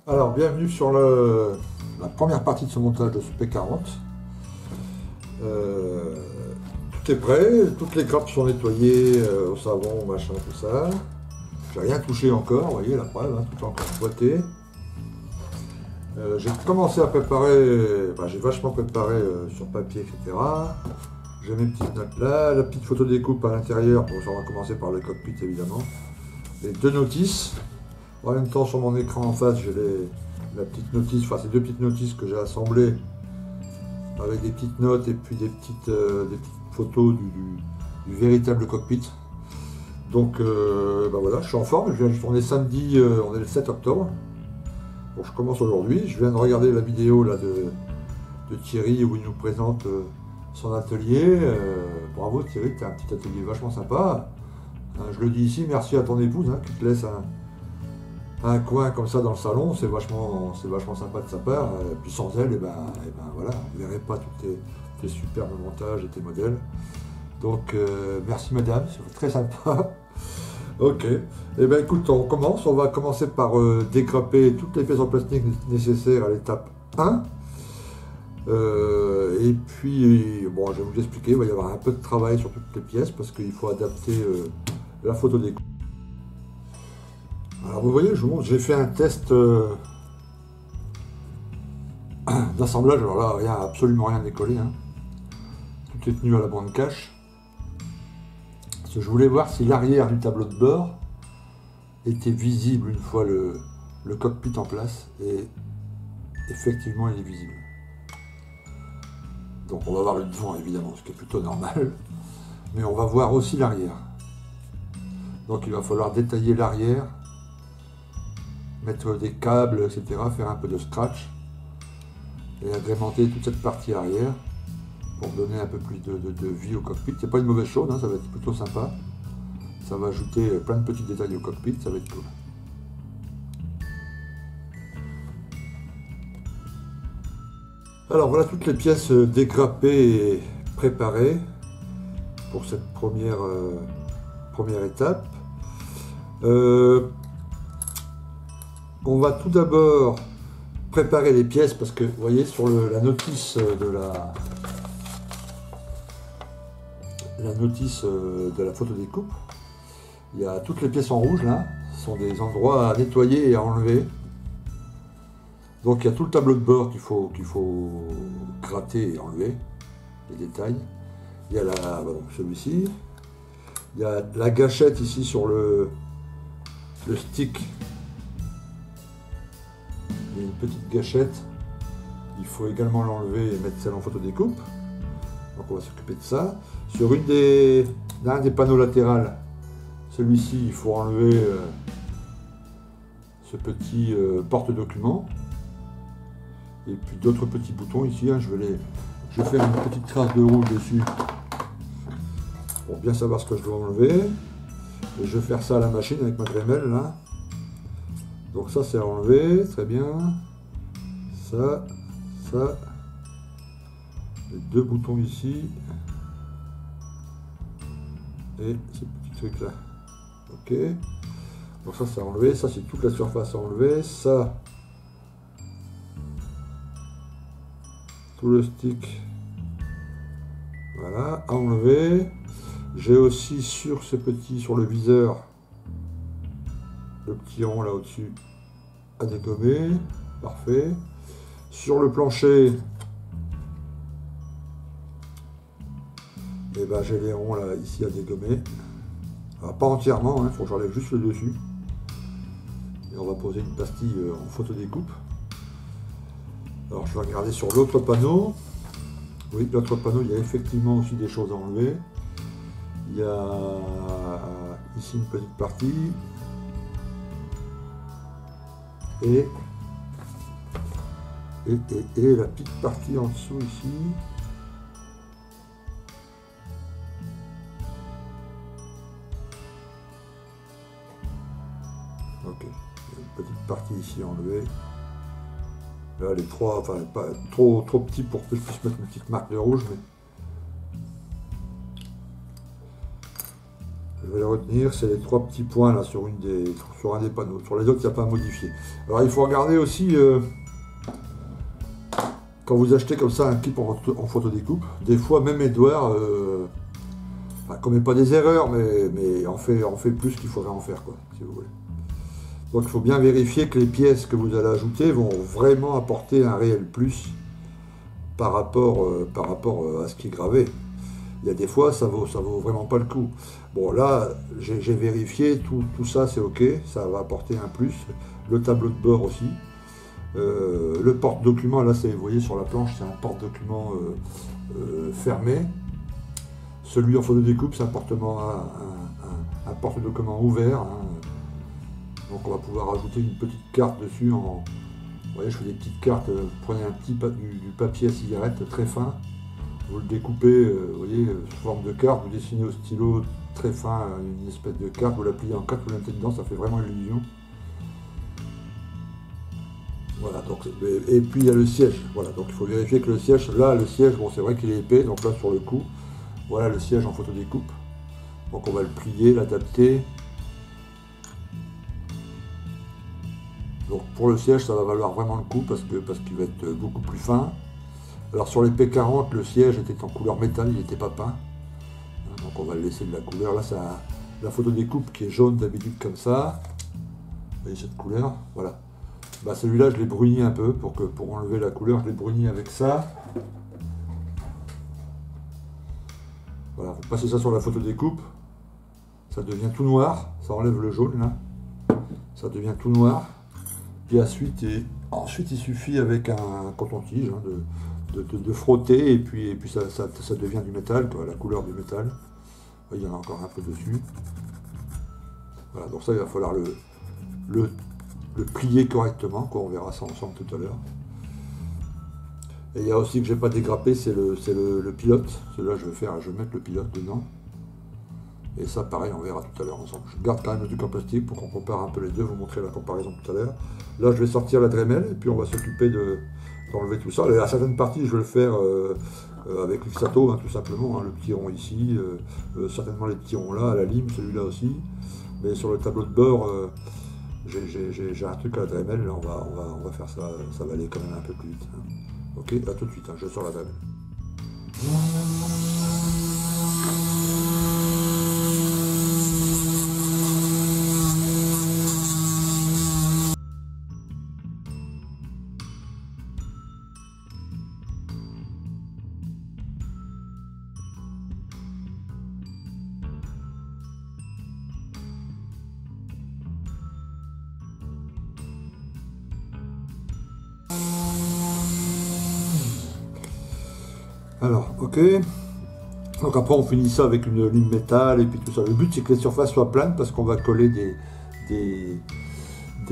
Alors, bienvenue sur la première partie de ce montage de ce P40. Tout est prêt, toutes les grappes sont nettoyées au savon, machin, tout ça. J'ai rien touché encore, vous voyez la preuve, hein, tout est encore boité. J'ai commencé à préparer, j'ai vachement préparé sur papier, etc. J'ai mes petites notes là, la petite photo découpe à l'intérieur, bon, ça on va commencer par le cockpit évidemment. Les deux notices. En même temps, sur mon écran en face, j'ai la petite notice, enfin ces deux petites notices que j'ai assemblées avec des petites notes et puis des petites photos du véritable cockpit. Donc voilà, je suis en forme, je viens de tourner samedi, on est le 7 octobre. Donc je commence aujourd'hui, je viens de regarder la vidéo là, de Thierry où il nous présente son atelier. Bravo Thierry, tu as un petit atelier vachement sympa. Je le dis ici, merci à ton épouse qui te laisse un coin comme ça dans le salon, c'est vachement sympa de sa part. Et puis sans elle, et ben voilà, on ne verrait pas tous tes superbes montages et tes modèles. Donc merci madame, c'est très sympa. Ok, et ben écoute, on commence. On va commencer par dégrapper toutes les pièces en plastique nécessaires à l'étape 1. Et puis, bon, je vais vous expliquer, il va y avoir un peu de travail sur toutes les pièces parce qu'il faut adapter la photo découpe. Alors vous voyez, je vous montre, j'ai fait un test d'assemblage. Alors là, absolument rien décollé. Tout est tenu à la bande cache. Parce que je voulais voir si l'arrière du tableau de bord était visible une fois le cockpit en place. Et effectivement, il est visible. Donc on va voir le devant évidemment, ce qui est plutôt normal. Mais on va voir aussi l'arrière. Donc il va falloir détailler l'arrière, mettre des câbles, etc., faire un peu de scratch et agrémenter toute cette partie arrière pour donner un peu plus de vie au cockpit. C'est pas une mauvaise chose, ça va être plutôt sympa. Ça va ajouter plein de petits détails au cockpit, ça va être cool. Alors voilà toutes les pièces dégrappées et préparées pour cette première étape. On va tout d'abord préparer les pièces parce que vous voyez sur la notice de la photo découpe, il y a toutes les pièces en rouge là, ce sont des endroits à nettoyer et à enlever. Donc il y a tout le tableau de bord qu'il faut gratter et enlever, les détails. Il y a celui-ci, il y a la gâchette ici sur le stick. Il y a une petite gâchette, il faut également l'enlever et mettre celle en photo découpe. Donc on va s'occuper de ça. Sur l'un des panneaux latéraux, celui-ci, il faut enlever ce petit porte-document. Et puis d'autres petits boutons ici, je vais faire une petite trace de rouge dessus pour bien savoir ce que je dois enlever. Et je vais faire ça à la machine avec ma grémelle là. Donc ça c'est enlevé, très bien. Ça. Les deux boutons ici. Et ce petit truc là. Ok. Donc ça c'est enlevé, ça c'est toute la surface à enlever. Ça. Tout le stick. Voilà, à enlever. J'ai aussi sur le viseur, le petit rond là au-dessus à dégommer, parfait. Sur le plancher, j'ai les ronds là ici à dégommer. Alors, pas entièrement, il faut que j'enlève juste le dessus. Et on va poser une pastille en photo découpe. Alors je vais regarder sur l'autre panneau. Oui, l'autre panneau, il y a effectivement aussi des choses à enlever. Il y a ici une petite partie. Et la petite partie en dessous ici. Ok, il y a une petite partie ici enlevée. Là, les trois, enfin, pas trop petit pour que je puisse mettre une petite marque de rouge, mais je vais le retenir, c'est les 3 petits points là sur un des panneaux. Sur les autres, il n'y a pas à modifier. Alors il faut regarder aussi, quand vous achetez comme ça un clip en photo découpe, des fois même Edouard, commet pas des erreurs, mais en fait plus qu'il faudrait en faire, quoi, si vous voulez. Donc il faut bien vérifier que les pièces que vous allez ajouter vont vraiment apporter un réel plus par rapport à ce qui est gravé. Il y a des fois, ça vaut vraiment pas le coup. Bon, là, j'ai vérifié, tout ça, c'est OK, ça va apporter un plus. Le tableau de bord aussi. Le porte-document, là, vous voyez sur la planche, c'est un porte-document fermé. Celui en photo découpe, c'est un porte-document ouvert. Hein. Donc, on va pouvoir ajouter une petite carte dessus. Vous voyez, je fais des petites cartes. Vous prenez du papier à cigarette très fin. Vous le découpez, vous voyez, sous forme de carte, vous dessinez au stylo très fin une espèce de carte, vous la pliez en 4, vous la mettez dedans, ça fait vraiment une illusion. Voilà, donc, et puis il y a le siège, voilà, donc il faut vérifier que le siège, bon c'est vrai qu'il est épais, donc là sur le coup, voilà le siège en photo découpe. Donc on va le plier, l'adapter. Donc pour le siège, ça va valoir vraiment le coup parce qu'il va être beaucoup plus fin. Alors sur les P40, le siège était en couleur métal, il n'était pas peint. Donc on va le laisser de la couleur. Là, c'est la photo découpe qui est jaune d'habitude comme ça. Vous voyez cette couleur, voilà. Bah, celui-là, je l'ai bruni un peu pour enlever la couleur. Je l'ai bruni avec ça. Voilà, vous passez ça sur la photo découpe. Ça devient tout noir. Ça enlève le jaune là. Ça devient tout noir. Puis ensuite, il suffit avec un coton-tige hein, de frotter et puis ça devient du métal, quoi, la couleur du métal. Il y en a encore un peu dessus. Voilà, donc ça il va falloir le plier correctement, quoi, on verra ça ensemble tout à l'heure. Et il y a aussi que j'ai pas dégrappé, c'est le pilote. Celui-là je vais mettre le pilote dedans. Et ça pareil, on verra tout à l'heure ensemble. Je garde quand même le truc en plastique pour qu'on compare un peu les deux, vous montrer la comparaison tout à l'heure. Là je vais sortir la Dremel et puis on va s'occuper d'enlever tout ça. Et à certaines parties, je vais le faire avec l'Ixato, hein, tout simplement, hein, le petit rond ici, certainement les petits ronds là, à la lime, celui-là aussi. Mais sur le tableau de bord, j'ai un truc à la Dremel, là on va faire ça, ça va aller quand même un peu plus vite. Hein. Ok, à tout de suite, hein, je sors la Dremel. Alors, ok. Donc après on finit ça avec une lime métal et puis tout ça. Le but c'est que les surfaces soient planes parce qu'on va coller des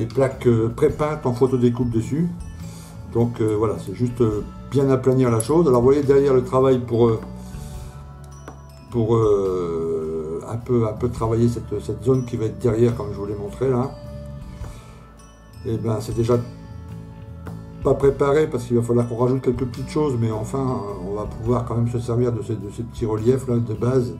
plaques pré-peintes en photo découpe dessus. Donc voilà, c'est juste bien aplanir la chose. Alors vous voyez derrière le travail pour un peu travailler cette zone qui va être derrière comme je vous l'ai montré là. Et ben c'est déjà pas préparé parce qu'il va falloir qu'on rajoute quelques petites choses, mais enfin on va pouvoir quand même se servir de ces petits reliefs là de base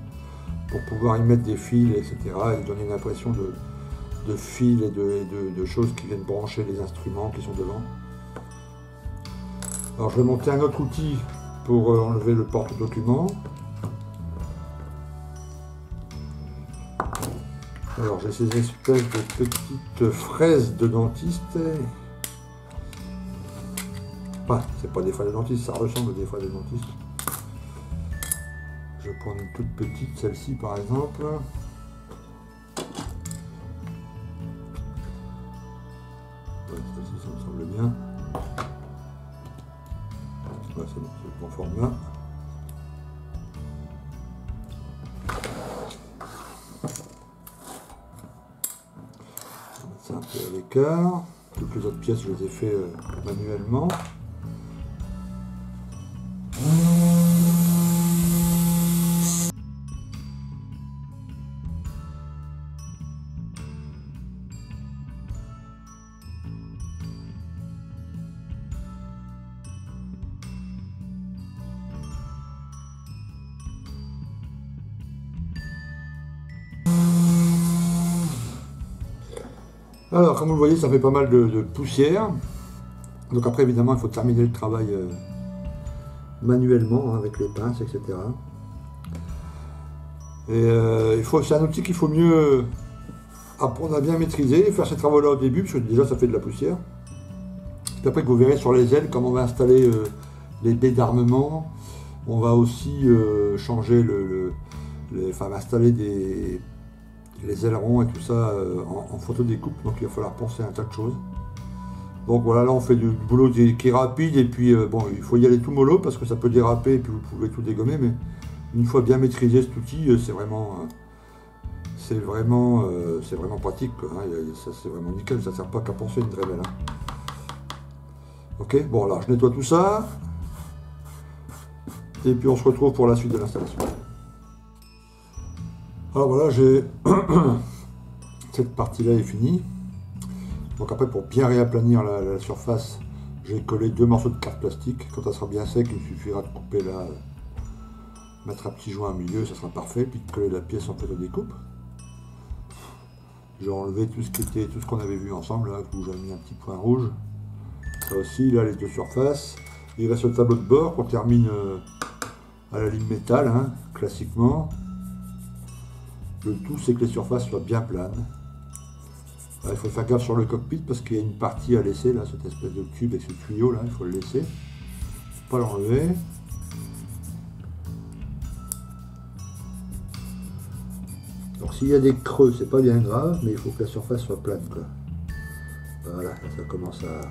pour pouvoir y mettre des fils, etc. et donner une impression de fils et de choses qui viennent brancher les instruments qui sont devant. Alors je vais monter un autre outil pour enlever le porte-document. Alors j'ai ces espèces de petites fraises de dentiste. Enfin, c'est pas des feuilles de dentiste, ça ressemble à des feuilles de dentiste. Je vais prendre une toute petite, celle-ci par exemple. Ouais, celle-ci, ça me semble bien. Ouais, c'est bon, c'est le bon format. On va mettre ça un peu à l'écart. Toutes les autres pièces, je les ai fait manuellement. Alors, comme vous le voyez, ça fait pas mal de poussière. Donc après, évidemment, il faut terminer le travail manuellement, hein, avec les pinces, etc. Et c'est un outil qu'il faut mieux apprendre à bien maîtriser, faire ces travaux-là au début, parce que déjà, ça fait de la poussière. Puis après, vous verrez sur les ailes, comment on va installer les baies d'armement. On va aussi changer enfin, installer les ailerons et tout ça en photo découpe, donc il va falloir penser à un tas de choses. Donc voilà, là on fait du boulot qui est rapide et puis bon, il faut y aller tout mollo parce que ça peut déraper et puis vous pouvez tout dégommer, mais une fois bien maîtrisé cet outil, c'est vraiment pratique, quoi, hein, ça c'est vraiment nickel, ça ne sert pas qu'à penser une Dremel. Hein. Ok, bon alors je nettoie tout ça et puis on se retrouve pour la suite de l'installation. Alors voilà, cette partie-là est finie. Donc après, pour bien réaplanir la surface, j'ai collé 2 morceaux de carte plastique. Quand ça sera bien sec, il suffira de couper là, mettre un petit joint au milieu, ça sera parfait, puis de coller la pièce en photo découpe. J'ai enlevé tout ce qu'on avait vu ensemble, là, où j'ai mis un petit point rouge. Ça aussi, là, les 2 surfaces. Il reste le tableau de bord qu'on termine à la lime métal, hein, classiquement. Le tout, c'est que les surfaces soient bien planes. Alors, il faut faire gaffe sur le cockpit parce qu'il y a une partie à laisser, là, cette espèce de tube avec ce tuyau, là, il faut le laisser. Pas l'enlever. Donc s'il y a des creux, c'est pas bien grave, mais il faut que la surface soit plane, quoi. Voilà, ça commence à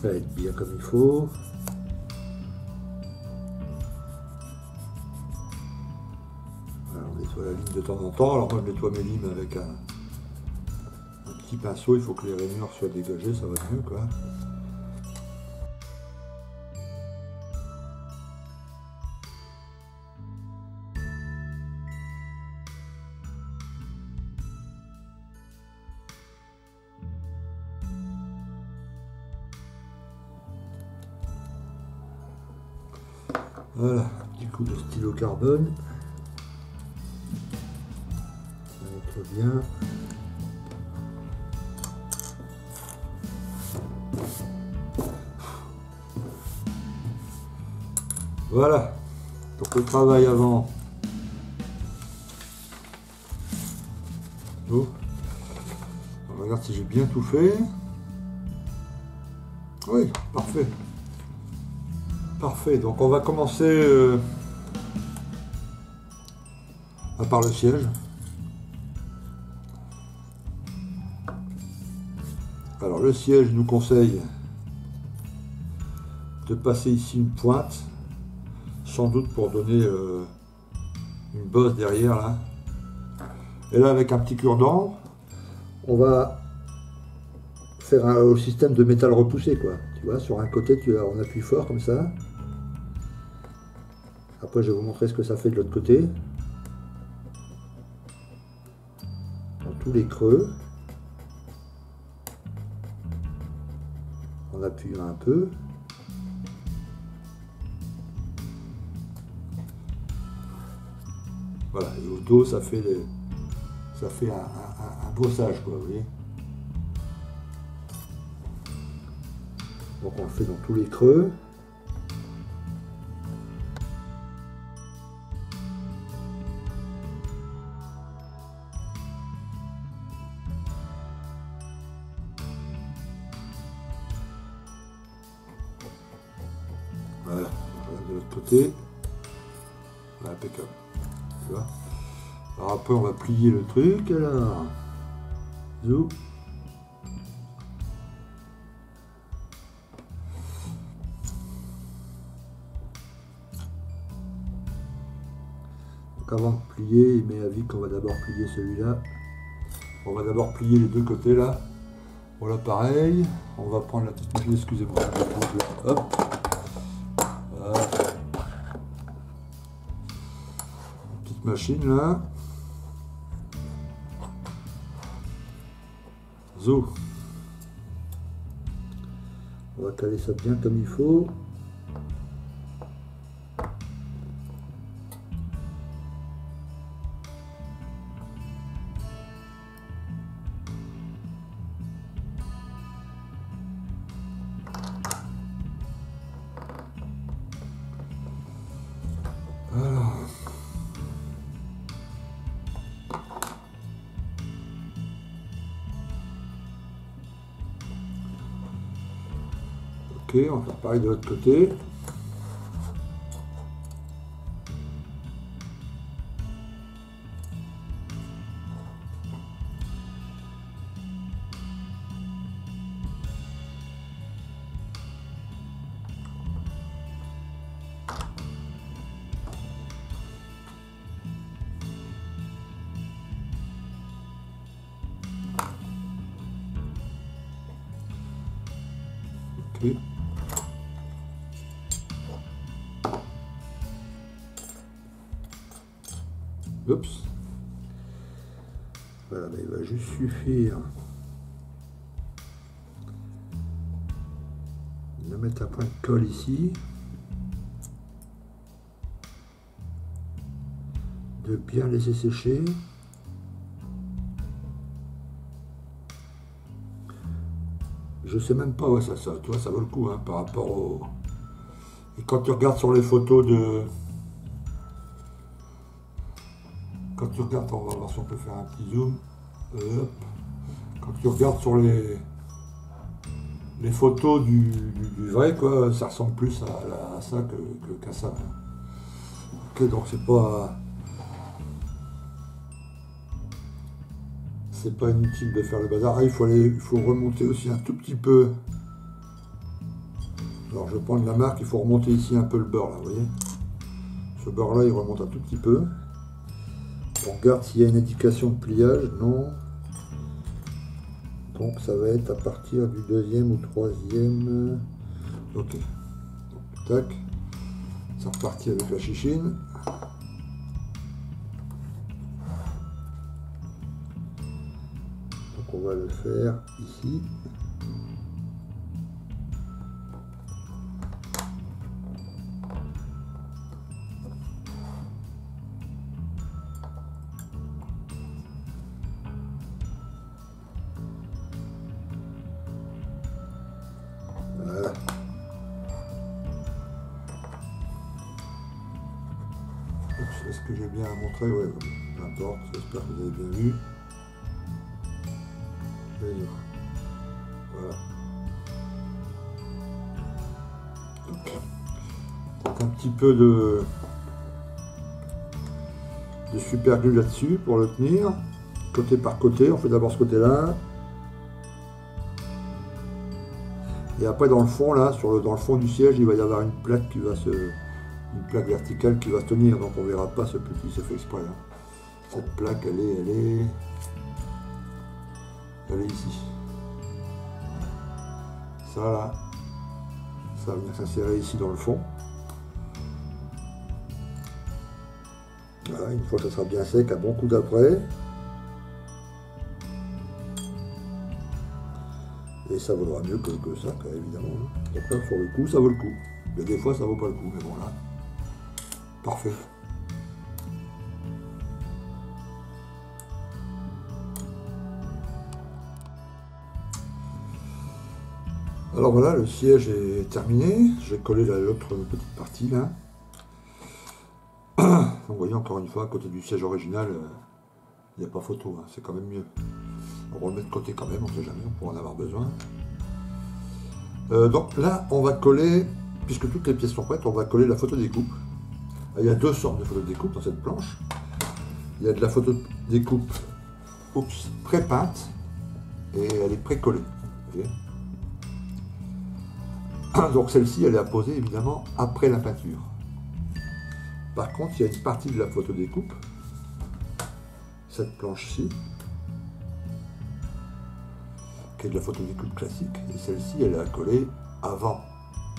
être bien comme il faut. On nettoie la ligne de temps en temps. Alors moi je nettoie mes limes avec un petit pinceau, il faut que les rainures soient dégagées, ça va mieux, quoi. Voilà, un petit coup de stylo carbone. Ça nettoie bien. Voilà, donc le travail avant. Oh. On regarde si j'ai bien tout fait. Oui, parfait. Parfait, donc on va commencer par le siège. Alors le siège nous conseille de passer ici une pointe, sans doute pour donner une bosse derrière là. Et là avec un petit cure-dent, on va faire un système de métal repoussé, quoi. Tu vois, sur un côté on appuie fort comme ça. Après je vais vous montrer ce que ça fait de l'autre côté. Dans tous les creux. On appuie un peu. Voilà, et au dos ça fait un bossage, quoi, vous voyez. Donc on le fait dans tous les creux. Voilà, de l'autre côté. Voilà, impeccable. Tu vois. Alors après on va plier le truc, alors. Zou. Donc avant de plier, il met avis qu'on va d'abord plier celui-là. On va d'abord plier les 2 côtés là. Voilà, pareil. On va prendre la petite machine, excusez-moi. Hop. Voilà. Petite machine là. Zo. On va caler ça bien comme il faut. Ok, on va faire pareil de l'autre côté. Ok. Oups. Voilà, mais il va juste suffire de mettre un point de colle ici, de bien laisser sécher. Je sais même pas, ouais, ça, tu vois, ça vaut le coup hein, par rapport au... Et quand tu regardes sur les photos de... Quand tu regardes, on va voir si on peut faire un petit zoom. Hop. Quand tu regardes sur les photos du vrai, quoi, ça ressemble plus à ça qu'à ça. Ok, donc c'est pas inutile de faire le bazar. Ah, il faut remonter aussi un tout petit peu. Alors je vais prendre la marque, il faut remonter ici un peu le beurre là, vous voyez. Ce beurre là il remonte un tout petit peu. On regarde s'il y a une indication de pliage, non. Donc ça va être à partir du deuxième ou troisième. Ok. Donc, tac. C'est reparti avec la chichine. Donc on va le faire ici. Voilà. Est-ce que j'ai bien montré? Ouais, peu importe, j'espère que vous avez bien vu. Voilà. Donc un petit peu de super glue là-dessus pour le tenir, côté par côté. On fait d'abord ce côté-là. Et après dans le fond là, dans le fond du siège, il va y avoir une plaque une plaque verticale qui va se tenir, donc on verra pas ce petit, c'est fait exprès. Hein. Cette plaque, elle est ici. Ça là, ça va venir s'insérer ici dans le fond. Voilà, une fois que ça sera bien sec, un bon coup d'après. Et ça vaudra mieux que ça, évidemment. Donc là, sur le coup, ça vaut le coup. Mais des fois, ça vaut pas le coup, mais bon là, parfait. Alors voilà, le siège est terminé. Je vais coller l'autre petite partie là. Vous voyez encore une fois, à côté du siège original, il n'y a pas photo, hein, c'est quand même mieux. On va le mettre de côté quand même, on ne sait jamais, on pourra en avoir besoin. Donc là, on va coller, puisque toutes les pièces sont prêtes, on va coller la photo découpe. Il y a deux sortes de photos de découpe dans cette planche. Il y a de la photo découpe pré-peinte et elle est pré-collée. Donc celle-ci, elle est à poser évidemment après la peinture. Par contre, il y a une partie de la photo découpe, cette planche-ci, qui est de la photo découpe classique, et celle-ci, elle est à coller avant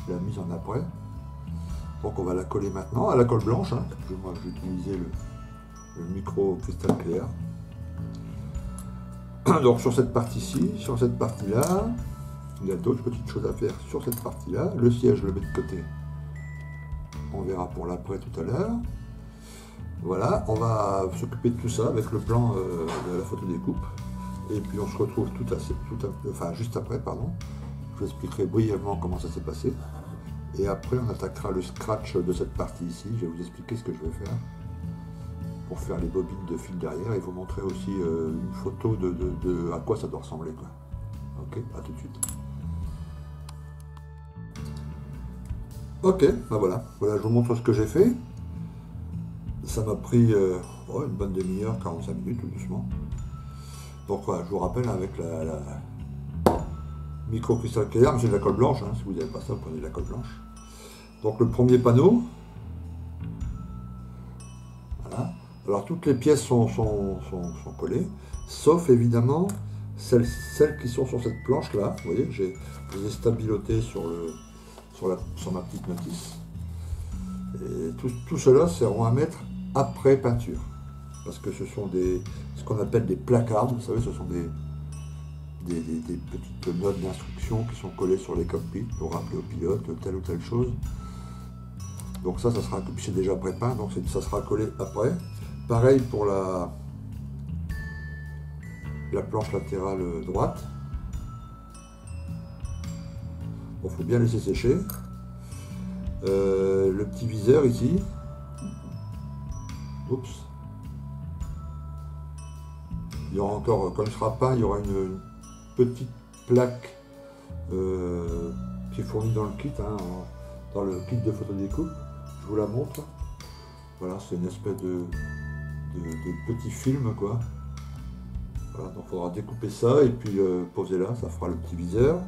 la mise en après. Donc on va la coller maintenant à la colle blanche. Hein. Moi, je vais utiliser le micro cristal clair. Donc sur cette partie-ci, sur cette partie-là, il y a d'autres petites choses à faire sur cette partie-là. Le siège, je le mets de côté. On verra pour l'après tout à l'heure. Voilà, on va s'occuper de tout ça avec le plan de la photo découpe. Et puis on se retrouve juste après, pardon. Je vous expliquerai brièvement comment ça s'est passé. Et après, on attaquera le scratch de cette partie ici. Je vais vous expliquer ce que je vais faire pour faire les bobines de fil derrière et vous montrer aussi une photo de à quoi ça doit ressembler, quoi. Ok, à tout de suite. Ok, bah voilà. Voilà, je vous montre ce que j'ai fait. Ça m'a pris une bonne demi-heure, 45 minutes tout doucement. Donc voilà, je vous rappelle avec la micro cristal clair, mais c'est de la colle blanche, hein. Si vous n'avez pas ça, vous prenez de la colle blanche. Donc le premier panneau, voilà. Alors toutes les pièces sont collées, sauf évidemment celles qui sont sur cette planche là. Vous voyez, je les ai stabilotées sur ma petite notice. Et tout cela seront à mettre après peinture. Parce que ce sont ce qu'on appelle des placards, vous savez, ce sont des petites notes d'instruction qui sont collées sur les cockpits pour rappeler au pilote telle ou telle chose. Donc ça sera, c'est déjà prépeint, donc ça sera collé après. Pareil pour la planche latérale droite. Bon, faut bien laisser sécher. Le petit viseur ici. Oups. Il y aura encore, comme il sera peint, il y aura une petite plaque qui est fournie dans le kit, hein, dans le kit de photodécoupe. Je vous la montre. Voilà, c'est une espèce de petit film, quoi. Voilà, donc il faudra découper ça et puis poser là, ça fera le petit viseur.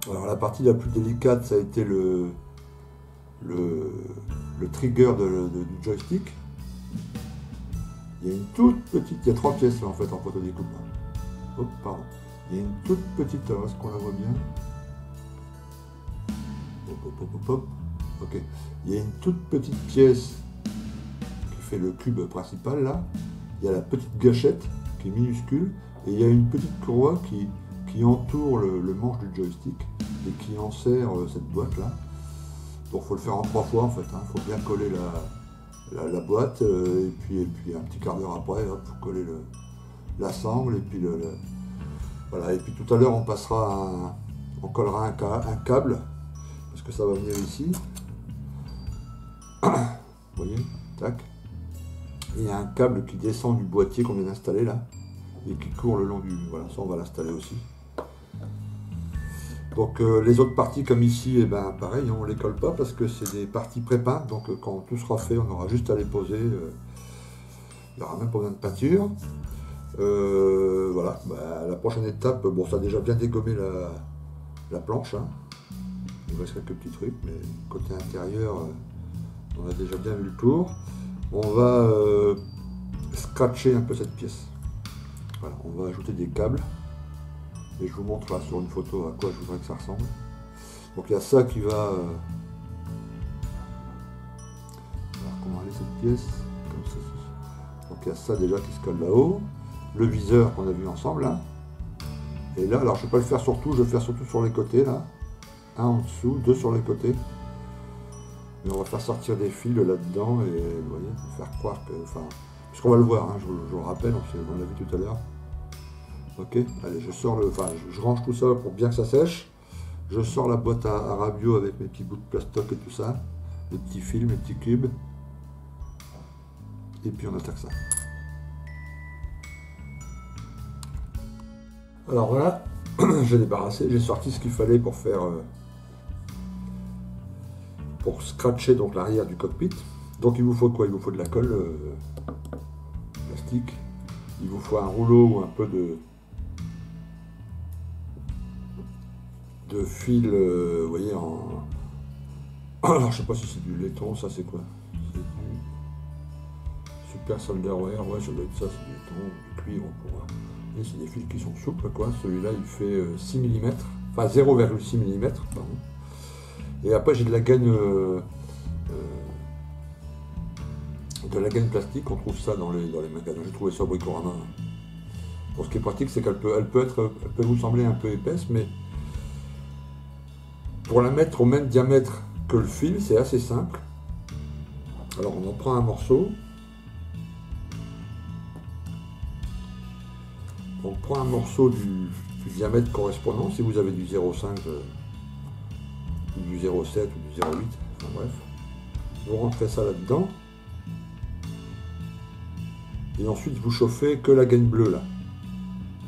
Alors la partie la plus délicate, ça a été le trigger du joystick. Il y a une toute petite, il y a 3 pièces là en fait en photodécoupe. Hop, pardon. Il y a une toute petite, alors est-ce qu'on la voit bien? Hop, hop, hop, hop, hop. Ok. Il y a une toute petite pièce qui fait le cube principal là. Il y a la petite gâchette qui est minuscule et il y a une petite courroie qui entoure le manche du joystick et qui enserre cette boîte là. Donc il faut le faire en 3 fois en fait. Il faut bien coller la boîte et puis un petit quart d'heure après, il faut coller la sangle et puis voilà. Et puis tout à l'heure on collera un câble parce que ça va venir ici. Vous voyez, tac. Et il y a un câble qui descend du boîtier qu'on vient d'installer là et qui court le long du... Voilà, ça on va l'installer aussi. Donc les autres parties comme ici, eh ben, pareil, on ne les colle pas parce que c'est des parties pré-peintes. Donc quand tout sera fait, on aura juste à les poser. Il n'y aura même pas besoin de peinture. Voilà, bah, la prochaine étape, bon, ça a déjà bien dégommé la planche. Hein. Il reste quelques petits trucs, mais côté intérieur, on a déjà bien vu le tour. On va scratcher un peu cette pièce. Voilà, on va ajouter des câbles. Et je vous montre là sur une photo à quoi je voudrais que ça ressemble. Donc il y a ça qui va... Alors comment aller cette pièce? Comme ça. Donc il y a ça déjà qui se colle là-haut. Le viseur qu'on a vu ensemble là. Et là, alors je ne vais pas le faire sur tout, je vais le faire surtout sur les côtés là. Un en dessous, 2 sur les côtés. Et on va faire sortir des fils là-dedans et vous voyez, faire croire que... Enfin, puisqu'on va le voir, hein, je vous le rappelle, on l'a vu tout à l'heure. Ok, allez, je range tout ça pour bien que ça sèche. Je sors la boîte à rabio avec mes petits bouts de plastoc et tout ça. Les petits fils, mes petits cubes. Et puis on attaque ça. Alors voilà, j'ai débarrassé, j'ai sorti ce qu'il fallait pour faire... pour scratcher donc l'arrière du cockpit. Donc il vous faut quoi? Il vous faut de la colle plastique. Il vous faut un rouleau ou un peu de fil, vous voyez, alors je sais pas si c'est du laiton, ça c'est quoi? C'est du super solderware, ouais, ça doit être ça, c'est du laiton, du cuivre pour... Et c'est des fils qui sont souples, quoi. Celui-là il fait 6 mm, enfin 0,6 mm, pardon. Et après j'ai de la gaine plastique, on trouve ça dans les magasins, j'ai trouvé ça au Bricorama. Bon, ce qui est pratique, c'est qu'elle peut vous sembler un peu épaisse, mais pour la mettre au même diamètre que le fil, c'est assez simple. Alors on en prend un morceau. On prend un morceau du diamètre correspondant, si vous avez du 0,5 ou du 0,7 ou du 0,8, enfin bref. Vous rentrez ça là-dedans. Et ensuite vous chauffez que la gaine bleue là.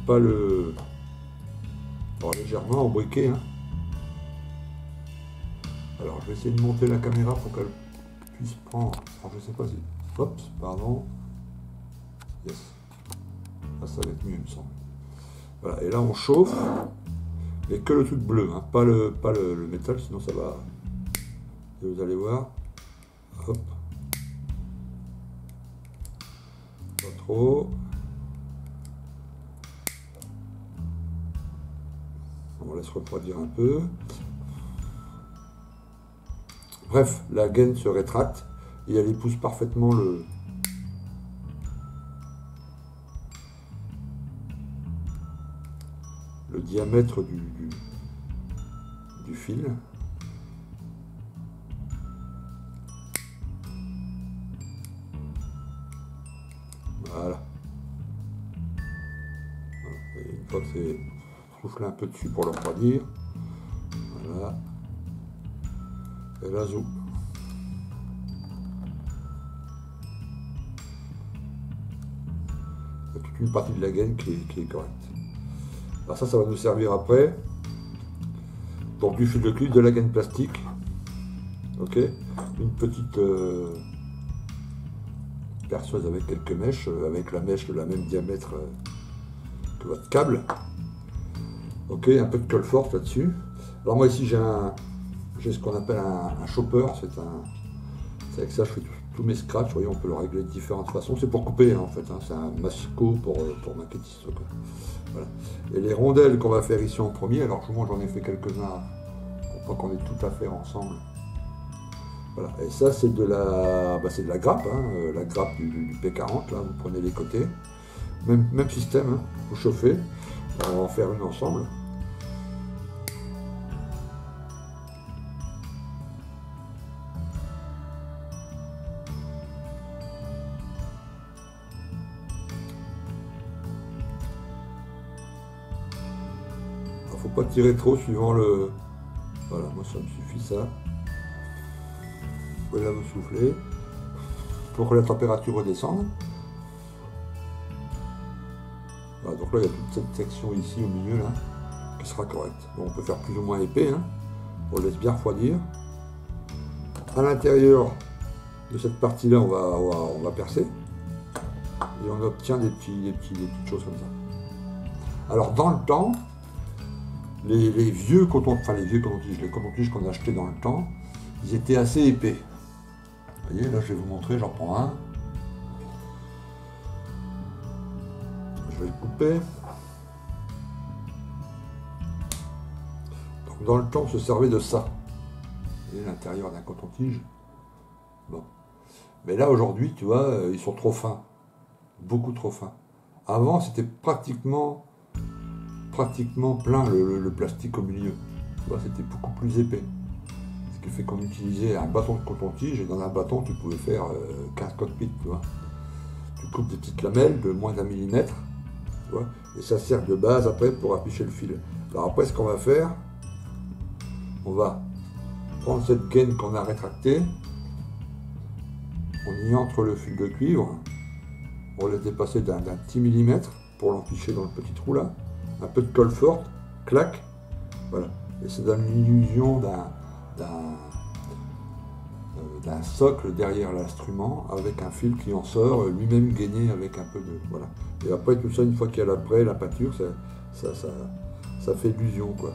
Pas le... Alors légèrement au briquet, hein. Je vais essayer de monter la caméra pour qu'elle puisse prendre. Alors, je sais pas si. Hop, pardon. Yes. Là, ça va être mieux, il me semble. Voilà, et là on chauffe. Et que le truc bleu, hein, pas le métal, sinon ça va. Et vous allez voir. Hop. Pas trop. On laisse refroidir un peu. Bref, la gaine se rétracte et elle épouse parfaitement le diamètre du fil. Voilà. Et une fois que c'est soufflé un peu dessus pour le refroidir. Voilà. Et là, zoom. Il y a toute une partie de la gaine qui est correcte. Alors ça va nous servir après. Donc du fil de cuivre, de la gaine plastique. Ok. Une petite perceuse avec quelques mèches, avec la mèche de la même diamètre que votre câble. Ok, un peu de colle forte là-dessus. Alors moi ici j'ai ce qu'on appelle un chopper, c'est avec ça je fais tous mes scratchs, vous voyez, on peut le régler de différentes façons, c'est pour couper hein, en fait, hein. C'est un massicot pour maquettiste. Voilà. Et les rondelles qu'on va faire ici en premier, alors moi j'en ai fait quelques-uns pour pas qu'on ait tout à faire ensemble. Voilà. Et ça c'est de la grappe, hein, la grappe du P40, là, vous prenez les côtés, même système, hein, vous chauffez, on va en faire une ensemble. Faut pas tirer trop suivant le... Voilà, moi ça me suffit ça. Vous pouvez là vous souffler pour que la température redescende. Voilà, donc là il y a toute cette section ici au milieu là qui sera correcte. Bon, on peut faire plus ou moins épais, hein. On laisse bien refroidir. À l'intérieur de cette partie là on va percer et on obtient des petites choses comme ça. Alors dans le temps, les vieux coton-tiges qu'on a achetés dans le temps, ils étaient assez épais. Vous voyez, là je vais vous montrer, j'en prends un. Je vais le couper. Donc dans le temps, on se servait de ça. Vous voyez l'intérieur d'un coton-tige. Bon. Mais là aujourd'hui, tu vois, ils sont trop fins. Beaucoup trop fins. Avant, c'était pratiquement plein le plastique au milieu. Tu vois, c'était beaucoup plus épais. Ce qui fait qu'on utilisait un bâton de coton-tige et dans un bâton tu pouvais faire 15 cockpits, tu vois. Tu coupes des petites lamelles de moins d'1 millimètre, tu vois, et ça sert de base après pour afficher le fil. Alors après ce qu'on va faire, on va prendre cette gaine qu'on a rétractée, on y entre le fil de cuivre, on laisse dépasser d'un petit millimètre pour l'empicher dans le petit trou là. Un peu de colle forte, clac, voilà. Et ça donne l'illusion d'un socle derrière l'instrument avec un fil qui en sort, lui-même gainé avec un peu de... Voilà. Et après tout ça, une fois qu'il y a l'après, la pâture, ça fait illusion, quoi.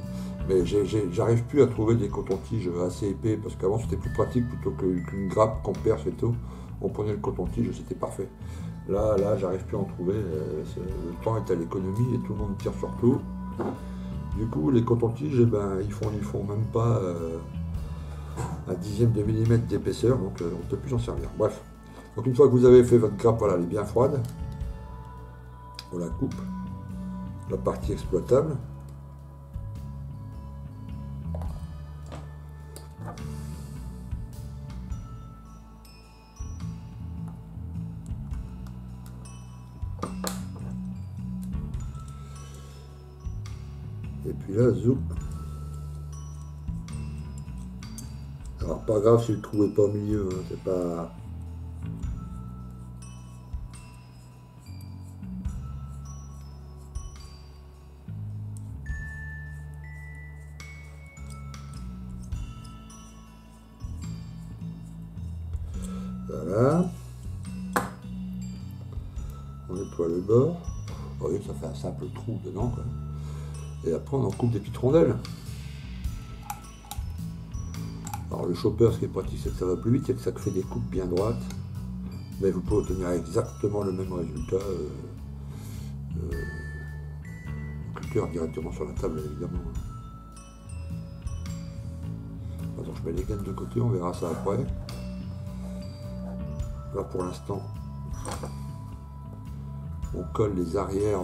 Mais j'arrive plus à trouver des cotons-tiges assez épais, parce qu'avant c'était plus pratique, plutôt qu'une grappe qu'on perce et tout. On prenait le coton-tige, c'était parfait. Là, j'arrive plus à en trouver. Le temps est à l'économie et tout le monde tire sur tout. Du coup, les cotons-tiges, eh ben, ils font même pas un dixième de millimètre d'épaisseur, donc on ne peut plus en servir. Bref. Donc une fois que vous avez fait votre grappe, voilà, elle est bien froide. On la coupe. La partie exploitable. Et puis là, zoom. Alors pas grave si le trou n'est pas au milieu, hein, c'est pas... Voilà. On nettoie le bord. Vous voyez que ça fait un simple trou dedans, quoi. Et après on en coupe des petites rondelles. Alors le chopper, ce qui est pratique, c'est que ça va plus vite et que ça fait des coupes bien droites. Mais vous pouvez obtenir exactement le même résultat au cutter directement sur la table, évidemment. Donc je mets les gaines de côté, on verra ça après. Là pour l'instant, on colle les arrières.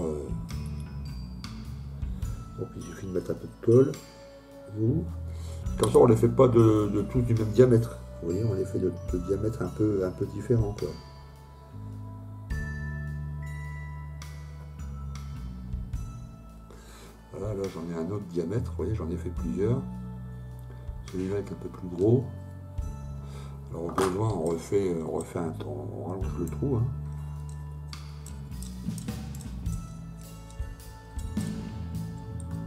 Donc il suffit de mettre un peu de colle. Comme ça on ne les fait pas de tous du même diamètre. Vous voyez, on les fait de diamètre un peu différent, quoi. Voilà, là j'en ai un autre diamètre, vous voyez, j'en ai fait plusieurs. Celui-là est un peu plus gros. Alors au besoin, on refait un temps, on rallonge le trou. Hein.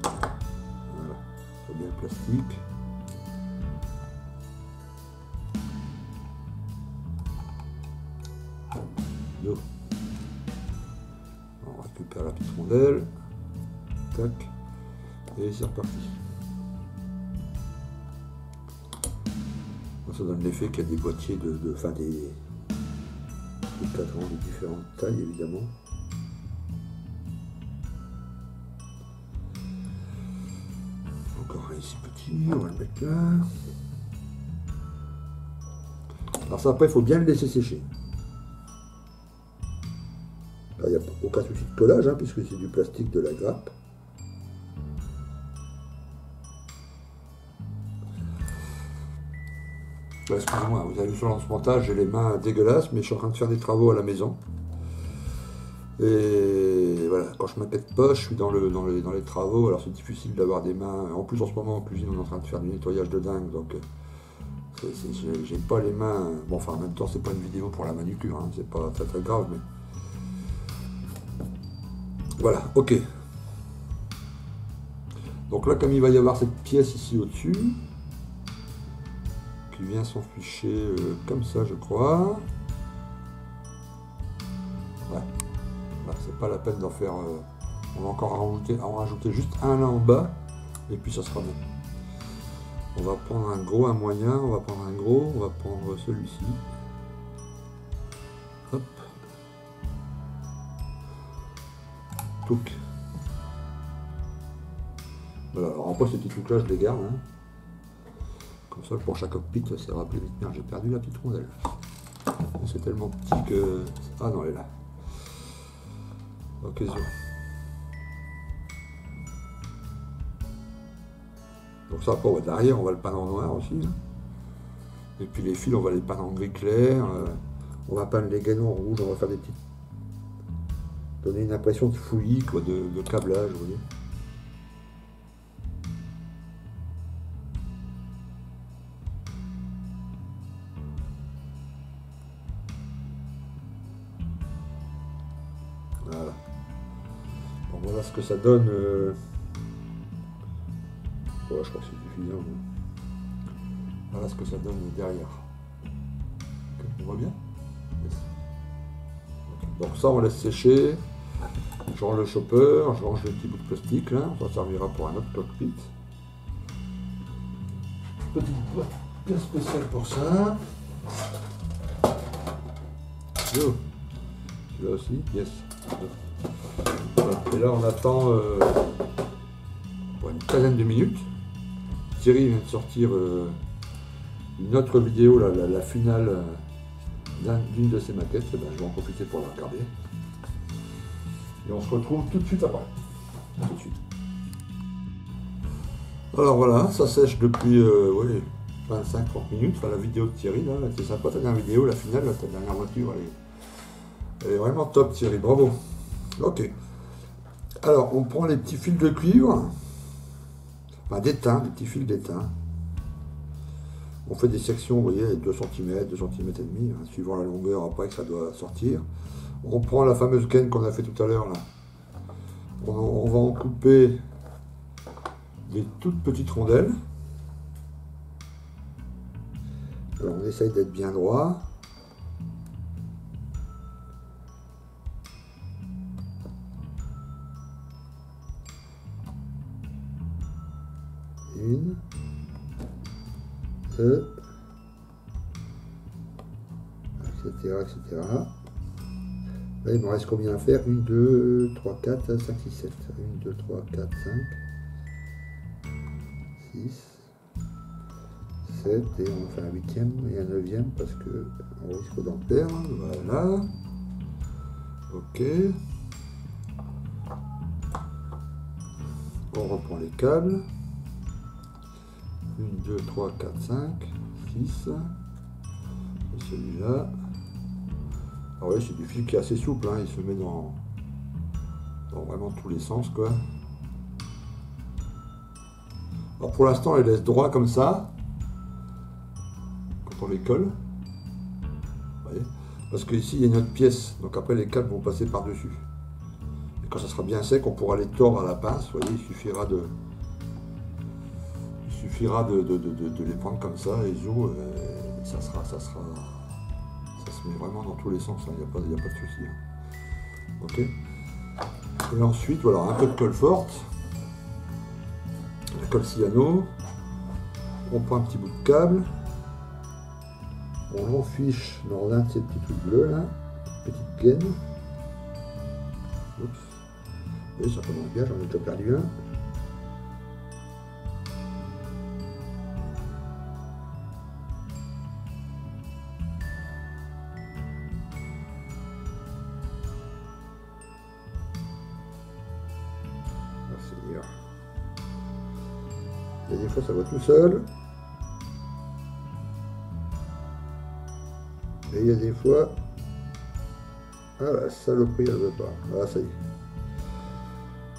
Voilà, c'est bien le plastique. Yo. On récupère la petite rondelle. Tac. Et c'est reparti. Ça donne l'effet qu'il y a des boîtiers des cadrans de différentes tailles, évidemment. Encore un ici petit, on va le mettre là. Alors ça, après, il faut bien le laisser sécher. Il n'y a aucun souci de collage, hein, puisque c'est du plastique de la grappe. Excusez-moi, vous avez vu sur ce montage, j'ai les mains dégueulasses, mais je suis en train de faire des travaux à la maison. Et voilà, quand je m'inquiète pas, je suis dans les travaux, alors c'est difficile d'avoir des mains. En plus, en ce moment, en cuisine, on est en train de faire du nettoyage de dingue, donc j'ai pas les mains. Bon, enfin, en même temps, c'est pas une vidéo pour la manucure, hein, c'est pas très grave, mais. Voilà, ok. Donc là, comme il va y avoir cette pièce ici au-dessus, qui vient s'enficher comme ça, je crois. Ouais. Là, c'est pas la peine d'en faire. On va encore en rajouter juste un là en bas, et puis ça sera bon. On va prendre un gros, un moyen, on va prendre un gros, on va prendre celui-ci. Hop. Touc. Voilà, alors après ces petits trucs là, je les garde. Hein. Comme ça, pour chaque cockpit, c'est rappelé vite. Merde, j'ai perdu la petite rondelle. C'est tellement petit que. Ah non, elle est là. Ok, so. Donc ça, après, derrière, on va le peindre en noir aussi. Hein. Et puis les fils, on va les peindre en gris clair. On va peindre les gainons en rouge, on va faire des petites. Donner une impression de fouillis, quoi, de câblage, vous voyez. Voilà. Bon, voilà ce que ça donne. Ouais, je crois que c'est suffisant. Voilà ce que ça donne derrière. On voit bien? Yes. Okay. Donc ça, on laisse sécher. Je range le chopper, je range les petits bouts de plastique là, ça servira pour un autre cockpit. Petite boîte bien spéciale pour ça. Yo. Celui-là aussi, yes. Et là on attend une quinzaine de minutes. Thierry vient de sortir une autre vidéo, la finale d'une de ses maquettes. Et ben, je vais en profiter pour la regarder. Et on se retrouve tout de suite après. Tout de suite. Alors voilà, ça sèche depuis 25-30 minutes. Enfin, la vidéo de Thierry, là, c'est sympa ta dernière vidéo, la finale, là, ta dernière voiture, elle est vraiment top Thierry, bravo. Ok. Alors, on prend les petits fils de cuivre, enfin d'étain, des petits fils d'étain. On fait des sections, vous voyez, 2 cm, 2 cm et demi, hein, suivant la longueur après que ça doit sortir. On prend la fameuse gaine qu'on a fait tout à l'heure là. On va en couper des toutes petites rondelles. Alors on essaye d'être bien droit. etc. Là, il me reste combien à faire? 1, 2, 3, 4, 5, 6, 7. 1, 2, 3, 4, 5, 6, 7, et on fait un 8e et un 9e parce que on risque d'en perdre. Voilà. Ok. On reprend les câbles. 1, 2, 3, 4, 5, 6. Et celui-là. Ah ouais, c'est du fil qui est assez souple, hein. Il se met dans vraiment tous les sens, quoi. Alors pour l'instant, on les laisse droit comme ça, quand on les colle. Vous voyez, parce qu'ici, il y a une autre pièce, donc après les câbles vont passer par-dessus. Et quand ça sera bien sec, on pourra les tordre à la pince. Vous voyez, il suffira de les prendre comme ça, et ça se met vraiment dans tous les sens, il n'y a pas de souci. Hein. Ok. Et ensuite, voilà, un peu de colle forte, la colle cyano. On prend un petit bout de câble, on l'enfiche dans un de ces petits trucs bleus là, petite gaine. Oups. Et ça commence bien, j'en ai déjà perdu un. Et des fois ça va tout seul. Et il y a des fois... Ah la saloperie elle veut pas. Ah ça y est.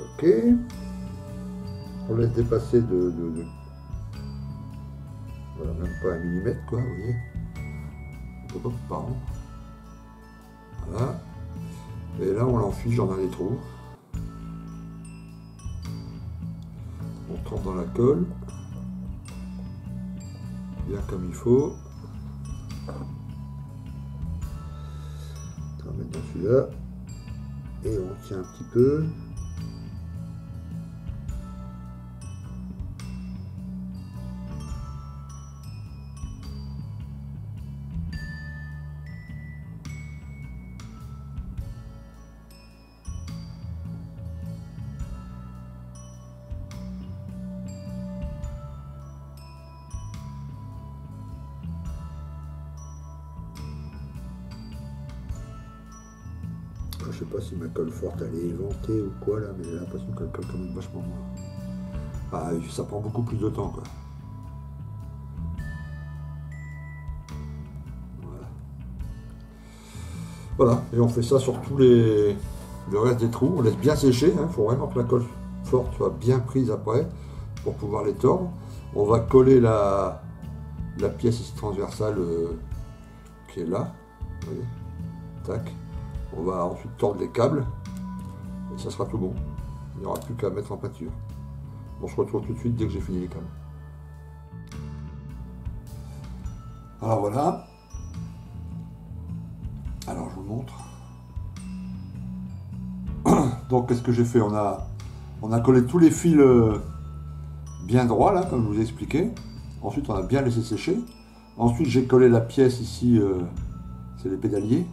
Ok. On laisse dépasser voilà, même pas 1 millimètre quoi, vous voyez. Hop, pardon. Voilà. Et là on l'enfiche dans un des trous. On trempe dans la colle, bien comme il faut. On va mettre dans celui-là et on tient un petit peu. Je sais pas si ma colle forte elle est éventée ou quoi là, mais j'ai l'impression qu'elle colle quand même vachement moins. Ah, ça prend beaucoup plus de temps quoi. Voilà. Voilà, et on fait ça sur tous le reste des trous. On laisse bien sécher, il faut vraiment que la colle forte soit bien prise après pour pouvoir les tordre. On va coller la pièce ici transversale qui est là. Vous voyez, tac. On va ensuite tordre les câbles et ça sera tout bon. Il n'y aura plus qu'à mettre en peinture. On se retrouve tout de suite dès que j'ai fini les câbles. Alors voilà. Alors je vous montre. Donc qu'est-ce que j'ai fait? On a collé tous les fils bien droits là, comme je vous ai expliqué. Ensuite on a bien laissé sécher. Ensuite j'ai collé la pièce ici, c'est les pédaliers.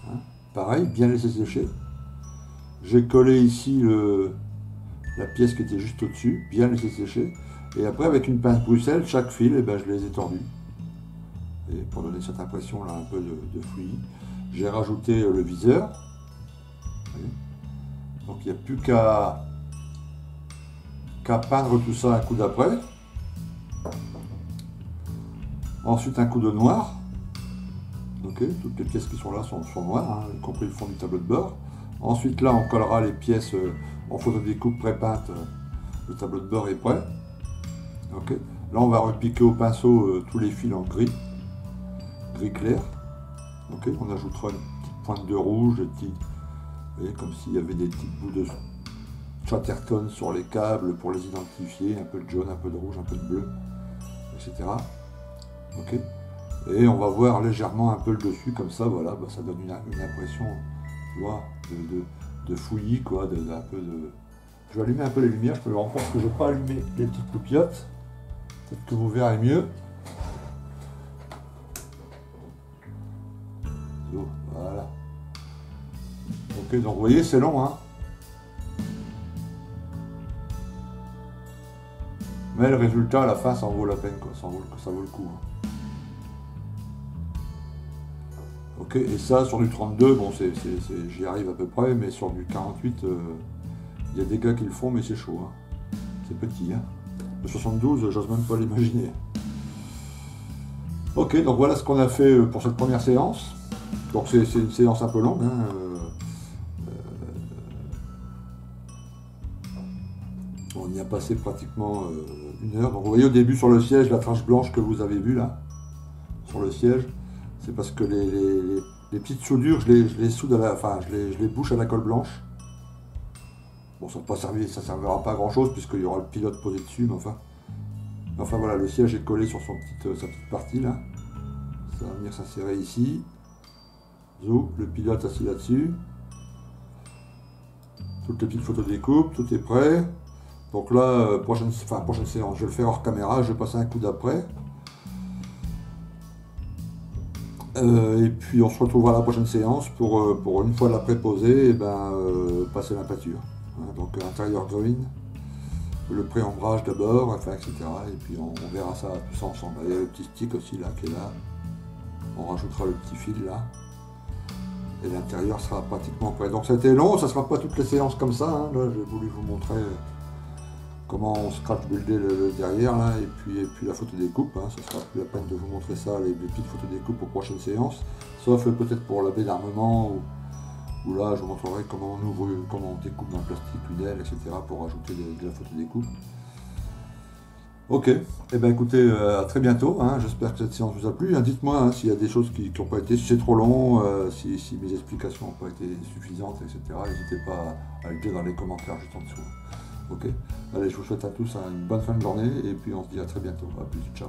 Hein. Pareil, bien laissé sécher. J'ai collé ici la pièce qui était juste au-dessus, bien laissé sécher. Et après, avec une pince Bruxelles, chaque fil, eh ben, je les ai tordus. Et pour donner cette impression là, un peu de fouillis. J'ai rajouté le viseur. Donc il n'y a plus qu'à peindre tout ça un coup d'après. Ensuite, un coup de noir. Ok, toutes les pièces qui sont là sont noires, hein, y compris le fond du tableau de bord. Ensuite là on collera les pièces en photo découpe pré-peinte, le tableau de bord est prêt. Ok, là on va repiquer au pinceau tous les fils en gris clair. Ok, on ajoutera une petite pointe de rouge, vous voyez, comme s'il y avait des petits bouts de Chatterton sur les câbles pour les identifier, un peu de jaune, un peu de rouge, un peu de bleu, etc. Ok. Et on va voir légèrement un peu le dessus, comme ça, voilà, bah, ça donne une impression, tu vois, de fouillis, quoi, un peu de... Je vais allumer un peu les lumières, je me rends compte que je n'ai pas allumé les petites loupiottes, peut-être que vous verrez mieux. dos. Voilà. Ok, donc vous voyez, c'est long, hein. Mais le résultat à la fin, ça en vaut la peine, quoi. Ça vaut le coup. Hein. Ok, et ça, sur du 32, bon, j'y arrive à peu près, mais sur du 48, il y a des gars qui le font, mais c'est chaud. Hein. C'est petit. Hein. Le 72, j'ose même pas l'imaginer. Ok, donc voilà ce qu'on a fait pour cette première séance. Donc c'est une séance un peu longue. Hein. On y a passé pratiquement 1 heure. Donc vous voyez au début sur le siège la trace blanche que vous avez vue là, sur le siège, c'est parce que les petites soudures, je les soude à la, enfin je les bouche à la colle blanche. Bon, ça ne servira pas à grand chose puisqu'il y aura le pilote posé dessus, mais enfin voilà, le siège est collé sur sa petite partie là. Ça va venir s'insérer ici. Zou, le pilote assis là-dessus. Toutes les petites photos découpes, tout est prêt. Donc là, prochaine séance, je vais le faire hors caméra, je vais passer un coup d'après. Et puis on se retrouvera à la prochaine séance pour une fois l'après posé, passer la peinture. Hein, donc intérieur green, le pré-ombrage d'abord, enfin, etc. Et puis on verra ça tout ça ensemble. Il y a le petit stick aussi là qui est là. On rajoutera le petit fil là. Et l'intérieur sera pratiquement prêt. Donc c'était long, ça ne sera pas toutes les séances comme ça. Hein. Là, j'ai voulu vous montrer comment on scratch builder le derrière là, et puis la photo découpe. Hein. Ça sera plus la peine de vous montrer ça, les petites photos découpes aux prochaines séances. Sauf peut-être pour la baie d'armement où là je vous montrerai comment on découpe dans le plastique une aile, etc. pour rajouter de la photo découpe. Ok, et ben écoutez, à très bientôt, hein. J'espère que cette séance vous a plu. Hein. Dites-moi hein, s'il y a des choses qui n'ont pas été, si c'est trop long, si mes explications n'ont pas été suffisantes, etc. N'hésitez pas à le dire dans les commentaires juste en dessous. Ok, allez, je vous souhaite à tous une bonne fin de journée et puis on se dit à très bientôt. À plus, ciao.